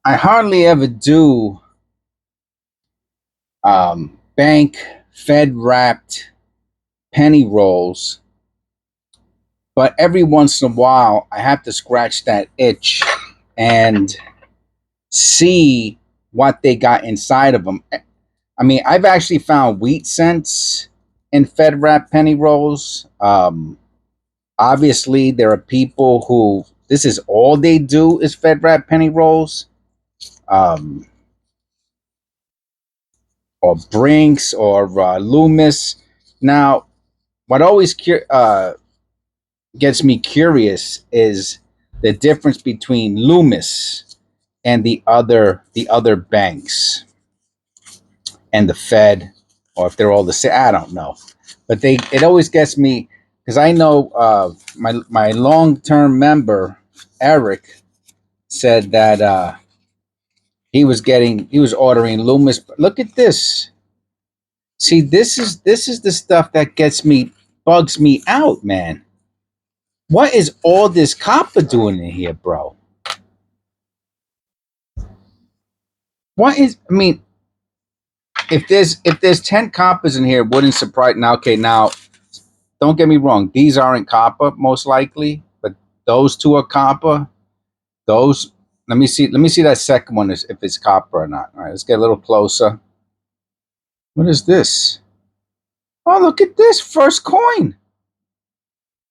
I hardly ever do bank Fed wrapped penny rolls, but every once in a while I have to scratch that itch and see what they got inside of them. I mean, I've actually found wheat cents in Fed wrap penny rolls. Obviously, there are people who this is all they do is Fed wrap penny rolls, um, or Brinks or Loomis. Now, what always gets me curious is the difference between Loomis and the other banks and the Fed, or if they're all the same. I don't know, but it always gets me because I know my long term member Eric said that he was ordering Loomis. Look at this. See, this is the stuff that bugs me out, man. What is all this copper doing in here, bro? What is? I mean, if there's 10 coppers in here, it wouldn't surprise. Now, okay, now don't get me wrong; these aren't copper, most likely, but those two are copper. Those. Let me see. Let me see that second one is if it's copper or not. All right, let's get a little closer. What is this? Oh, look at this first coin.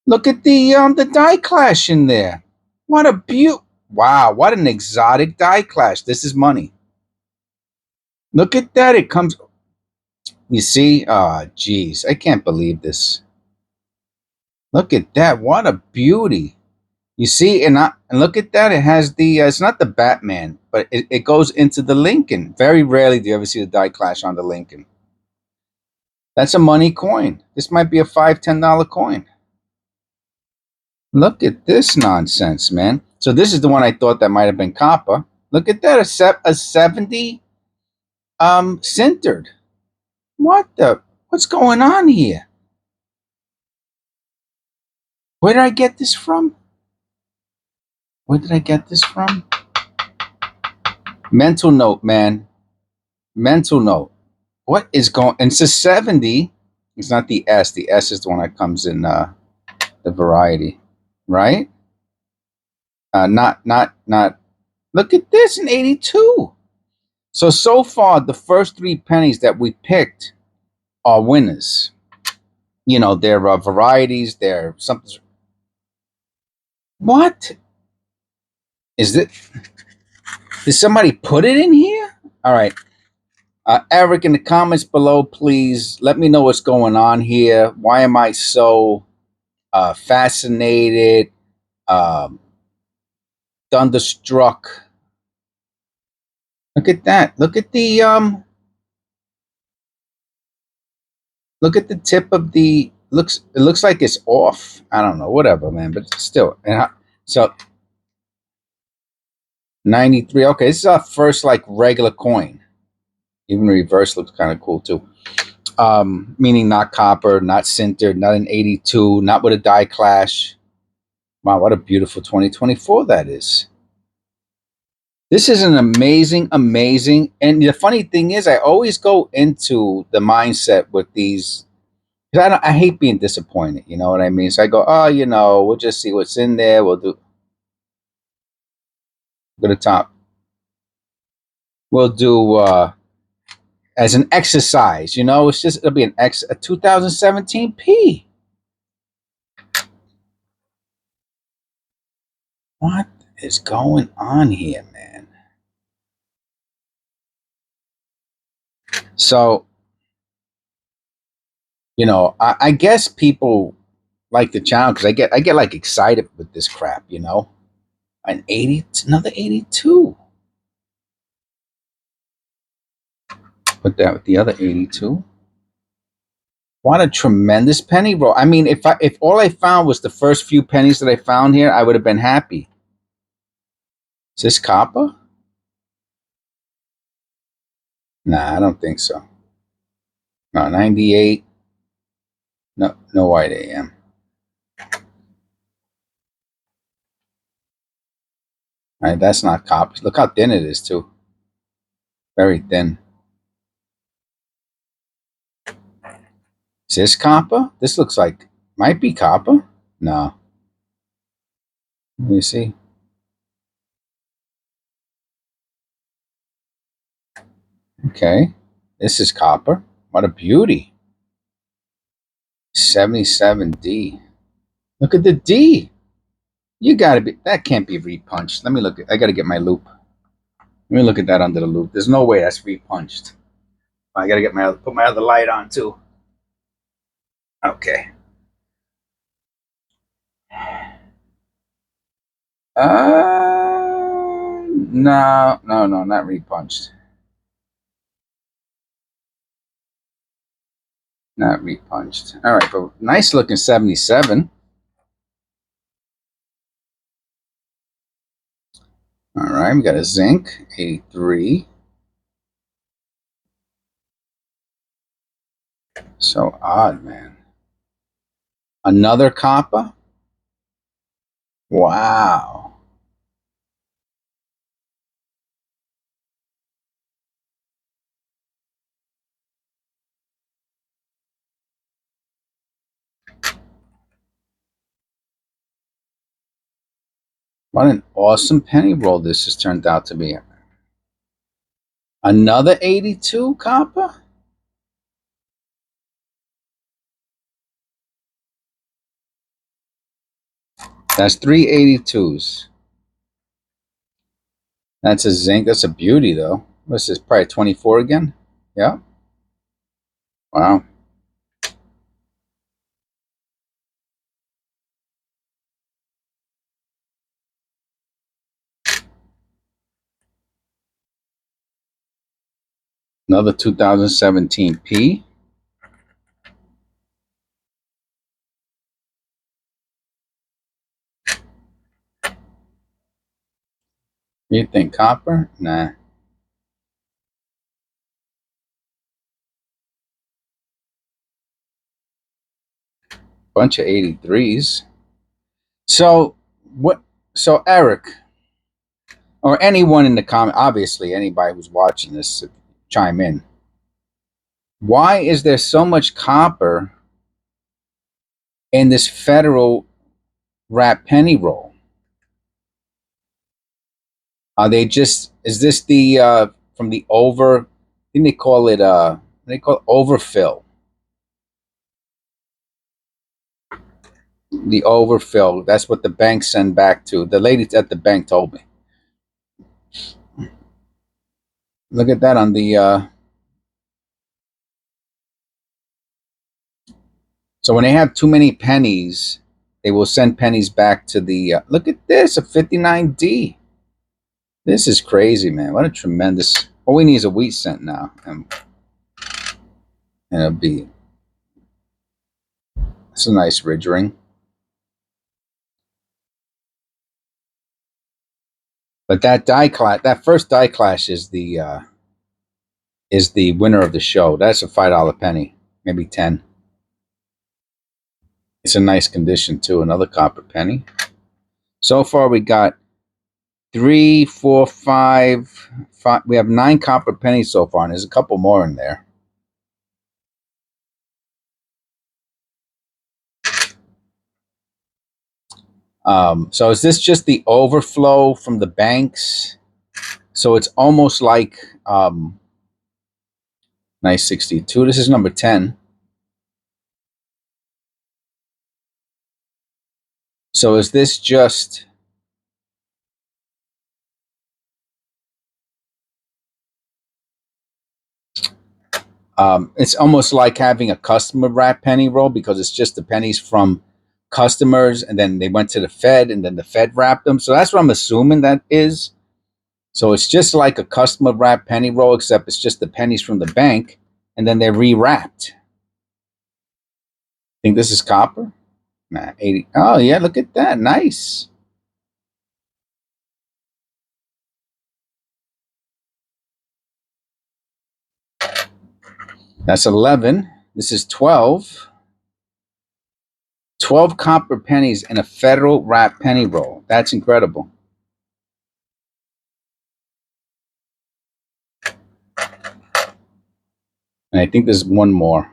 Look at the die clash in there. What a beaut! Wow, what an exotic die clash. This is money. Look at that. It comes. You see? Ah, geez, I can't believe this. Look at that. What a beauty. You see, and look at that. It has the. It's not the Batman, but it goes into the Lincoln. Very rarely do you ever see the die clash on the Lincoln. That's a money coin. This might be a $5, $10 coin. Look at this nonsense, man. So this is the one I thought that might have been copper. Look at that, a 70 centered. What's going on here? Where did I get this from? Where did I get this from? Mental note, man. Mental note. What is going? And it's a 70. It's not the S. The S is the one that comes in the variety, right? Not. Look at this, an 82. So far, the first three pennies that we picked are winners. You know, they're varieties. They're something. What is it? Did somebody put it in here? All right. Eric, in the comments below, please let me know what's going on here. Why am I so fascinated, um, thunderstruck? Look at that. Look at the tip of the looks. It looks like it's off. I don't know. Whatever, man. But still, so 93. Okay, this is our first like regular coin. Even reverse looks kind of cool too. Meaning not copper, not sintered, not an 82, not with a die clash. Wow, what a beautiful 2024 that is. This is an amazing. And the funny thing is, I always go into the mindset with these. I hate being disappointed. You know what I mean? So I go, oh, we'll just see what's in there. We'll do. Go to the top. We'll do as an exercise. It'll be a 2017 P. What is going on here, man? So, I guess people like the channel because I get like excited with this crap, An 80, another 82. Put that with the other 82. What a tremendous penny roll. I mean, if all I found was the first few pennies that I found here, I would have been happy. Is this copper? Nah, I don't think so. No, 98. No white AM. All right, that's not copper. Look how thin it is, too. Very thin. Is this copper? This looks like, might be copper. No. Let me see. Okay. This is copper. What a beauty. 77D. Look at the D. You gotta be, that can't be repunched. Let me look at, I gotta get my loop. Let me look at that under the loop. There's no way that's repunched. I gotta get my, put my other light on too. Okay. No, not repunched. Not repunched. All right, but nice looking 77. All right, we got a zinc, 83. So odd, man. Another copper? Wow. What an awesome penny roll this has turned out to be. Another 82 copper? That's 382s. That's a zinc. That's a beauty, though. What's this? Probably 24 again? Yeah. Wow. Another 2017 P. You think copper? Nah. Bunch of 83s. So what? So Eric, or anyone in the comment, obviously anybody who's watching this, chime in. Why is there so much copper in this federal wrap penny roll? Are they just? Is this the from the over? I think they call it they call it overfill. The overfill. That's what the banks send back to. The lady at the bank told me. Look at that on the. So when they have too many pennies, they will send pennies back to the. Look at this, a 59D. This is crazy, man. What a tremendous. All we need is a wheat cent now, and it'll be. It's a nice ridge ring. But that die clash, that first die clash is the winner of the show. That's a $5 penny, maybe 10. It's a nice condition too. Another copper penny. So far we got 3, 4, 5, 5. We have 9 copper pennies so far, and there's a couple more in there. So is this just the overflow from the banks? So it's almost like nice 62. This is number 10. So is this just it's almost like having a customer wrap penny roll, because it's just the pennies from customers, and then they went to the Fed, and then the Fed wrapped them. So that's what I'm assuming that is. So it's just like a customer wrap penny roll, except it's just the pennies from the bank, and then they're rewrapped. Think this is copper? Nah, 80. Oh yeah, look at that. Nice. That's 11. This is 12. 12 copper pennies in a federal wrap penny roll. That's incredible. And I think there's one more.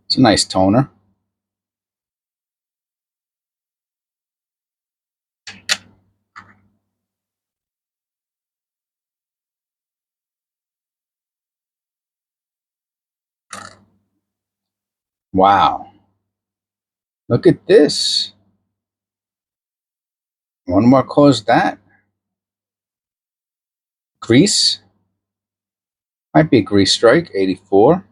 It's a nice toner. Wow. Look at this. One more caused that. Grease. Might be a grease strike, 84.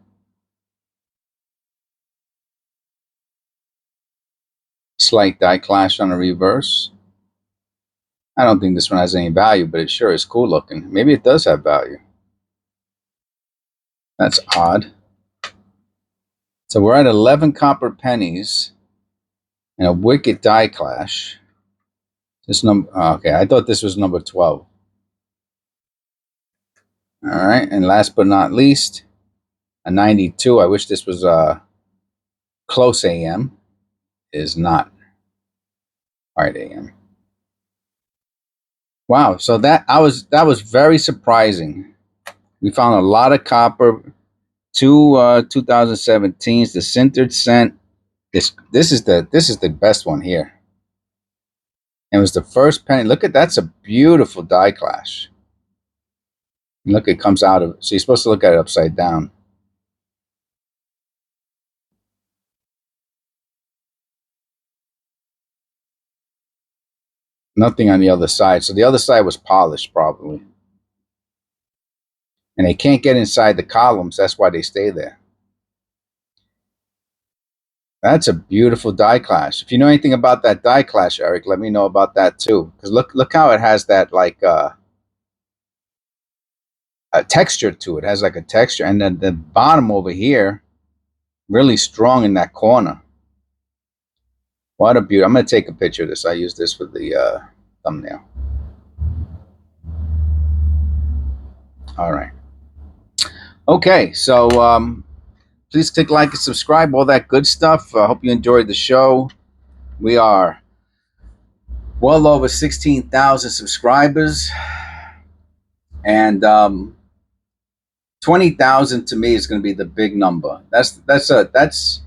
Slight die clash on a reverse. I don't think this one has any value, but it sure is cool looking. Maybe it does have value. That's odd. So we're at 11 copper pennies and a wicked die clash. This number, okay, I thought this was number 12. All right, and last but not least, a 92. I wish this was a close AM. It is not. Hard AM. Wow, so that was very surprising. We found a lot of copper. Two 2017s, the sintered scent. This is the best one here. And it was the first penny. Look at that's a beautiful die clash. Look, it comes out of. So you're supposed to look at it upside down. Nothing on the other side. So the other side was polished probably. And they can't get inside the columns. That's why they stay there. That's a beautiful die clash. If you know anything about that die clash, Eric, let me know about that too. Because look how it has that like a texture to it. It has like a texture, and then the bottom over here, really strong in that corner. What a beauty! I'm gonna take a picture of this. I use this for the thumbnail. All right. Okay, so please click like and subscribe, all that good stuff. I hope you enjoyed the show. We are well over 16,000 subscribers, and 20,000 to me is going to be the big number. That's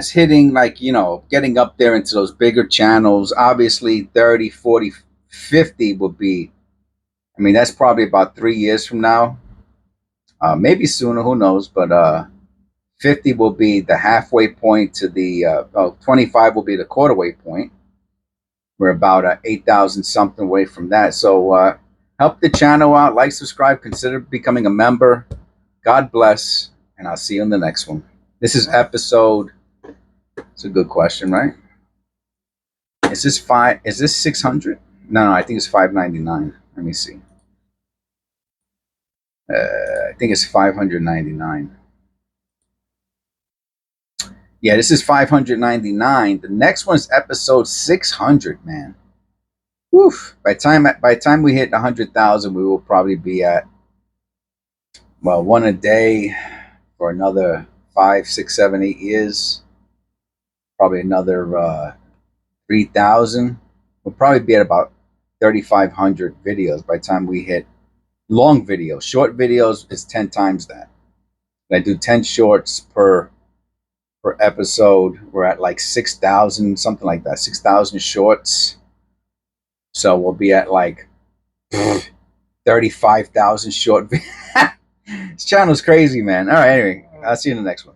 hitting, like, you know, getting up there into those bigger channels. Obviously 30, 40, 50 will be, I mean, that's probably about 3 years from now, maybe sooner, who knows, but 50 will be the halfway point to the 25 will be the quarterway point. We're about 8,000 something away from that. So help the channel out, like, subscribe, consider becoming a member. God bless, and I'll see you in the next one. This is episode, it's a good question, right? Is this 600? No, I think it's 599. Let me see. I think it's 599. Yeah, this is 599. The next one's episode 600, man. Woof. By the time we hit 100,000, we will probably be at, well, one a day for another 5, 6, 7, 8 years. Probably another 3,000. We'll probably be at about 3,500 videos by the time we hit long videos. Short videos is 10 times that. I do 10 shorts per episode. We're at like 6,000, something like that. 6,000 shorts. So we'll be at like 35,000 short videos. This channel's crazy, man. All right, anyway, I'll see you in the next one.